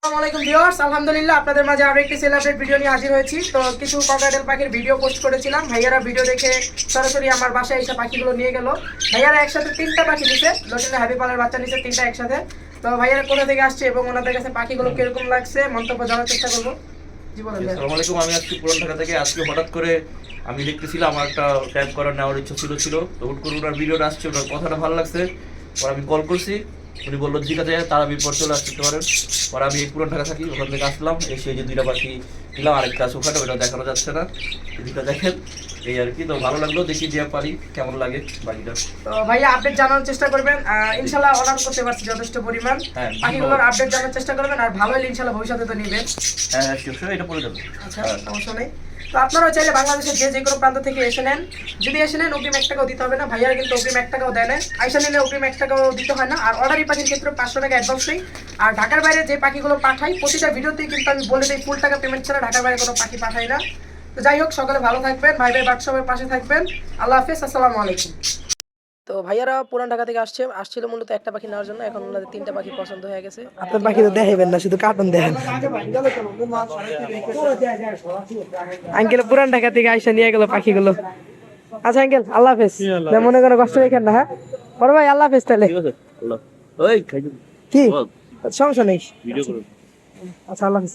আসসালামু আলাইকুম ভিউয়ার্স, আলহামদুলিল্লাহ আপনাদের মাঝে আরো একটি সেল আপডেট ভিডিও নিয়ে হাজির হয়েছি। তো কিছু ককাটেল পাখির ভিডিও পোস্ট করেছিলাম, ভাইয়ারা ভিডিও দেখে সরাসরি আমার বাসায় এসে পাখিগুলো নিয়ে গেল। ভাইয়ারা একসাথে 3টা পাখি নিছে, লটিনে হ্যাপি পালের বাচ্চা নিছে 3টা একসাথে। তো ভাইয়ারা কোথা থেকে আসছে এবং ওনাদের কাছে পাখিগুলো কিরকম লাগছে মন্তব্য জানার চেষ্টা করবো। জি বলেন। আসসালামু আলাইকুম, আমি আজকে পুরান ঢাকা থেকে। আজকে হঠাৎ করে আমি দেখতেছিলাম, আমার একটা ট্যাপ করার নেওয়ার ইচ্ছা ছিল। তো হুট করে ওনার ভিডিওটা আসছে, ওনার কথাটা ভালো লাগছে। পর আমি কল করছি, উনি বললো ঠিক আছে তারা বিপর চলে আসতে পারেন। পর আমি পুরান ঢাকা থাকি, ওখান থেকে আসলাম, এসে যে 2টা পাখি দিলাম। আরেকটা আছে ওখানে, ওটা দেখানো যাচ্ছে না, দুইটা দেখেন এই আর কি। তো ভালো লাগলো, দেখি যে পারি কেমন লাগে বাকিটা। তো ভাইয়া আপডেট জানানোর চেষ্টা করবেন, ইনশাআল্লাহ অর্ডার করতে পারছি যথেষ্ট পরিমাণ। পাখিগুলোর আপডেট জানার চেষ্টা করবেন, আর ভালো হলে ইনশাআল্লাহ ভবিষ্যতে তো নেবেন। হ্যাঁ শিওর, এটা পড়ে যাবে। আচ্ছা, সমস্যা নেই। তো আপনারাও চাইলে বাংলাদেশের যে কোনো প্রান্ত থেকে এসে নেন, যদি এসে নেন অগ্রিম 1 টাকাও দিতে হবে না। ভাইয়ারা কিন্তু অগ্রিম 1 টাকাও দেয় না, আইসা নিলে অগ্রিম 1 টাকাও দিতে হয় না। আর অর্ডারি পাখির ক্ষেত্রে 500 টাকা অ্যাডভান্স নেই। আর ঢাকার বাইরে যে পাখিগুলো পাঠাই প্রতিটা ভিডিওতেই কিন্তু আমি বলে দিই ফুল টাকা পেমেন্ট ছাড়া ঢাকার বাইরে কোনো পাখি পাঠাই না। তো যাই হোক, সকলে ভালো থাকবেন, ভাই বাচ্চাদের পাশে থাকবেন। আল্লাহ হাফেজ, আসসালামু আলাইকুম। তো ভাইয়ারা পুরান ঢাকা থেকে আসছিল মূলত একটা পাখি নেওয়ার জন্য। এখন ওনাদের 3টা পাখি পছন্দ হয়ে গেছে। আপনার পাখি তো দেখাইবেন না, শুধু কার্টুন দেখেন। আঙ্কেল পুরান ঢাকা থেকে আইসা নিয়ে গেল পাখিগুলো। আচ্ছা আঙ্কেল, আল্লাহ হাফেজ। মনে কোনো কষ্ট রেখেন না। হ্যাঁ বড় ভাই, আল্লাহ হাফেজ। তাহলে কি সমস্যা নেই। আচ্ছা, আল্লাহ হাফেজ।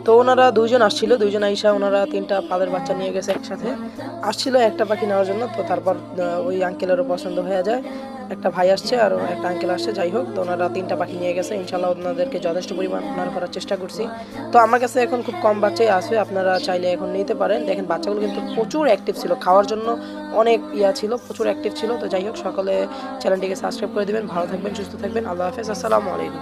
তো ওনারা দুইজন আসছিল, দুইজন আইসা ওনারা 3টা পালের বাচ্চা নিয়ে গেছে একসাথে। আসছিল একটা পাখি নেওয়ার জন্য, তো তারপর ওই আঙ্কেলেরও পছন্দ হয়ে যায়। একটা ভাই আসছে আর একটা আঙ্কেল আসছে। যাই হোক, তো ওনারা 3টা পাখি নিয়ে গেছে। ইনশাল্লাহ ওনাদেরকে যথেষ্ট পরিমাণ ওনার করার চেষ্টা করছি। তো আমার কাছে এখন খুব কম বাচ্চাই আছে, আপনারা চাইলে এখন নিতে পারেন। দেখেন বাচ্চাগুলো কিন্তু প্রচুর অ্যাক্টিভ ছিল, খাওয়ার জন্য অনেক ছিল, প্রচুর অ্যাক্টিভ ছিল। তো যাই হোক, সকলে চ্যানেলটিকে সাবস্ক্রাইব করে দেবেন। ভালো থাকবেন, সুস্থ থাকবেন। আল্লাহ হাফেজ, আসসালামু আলাইকুম।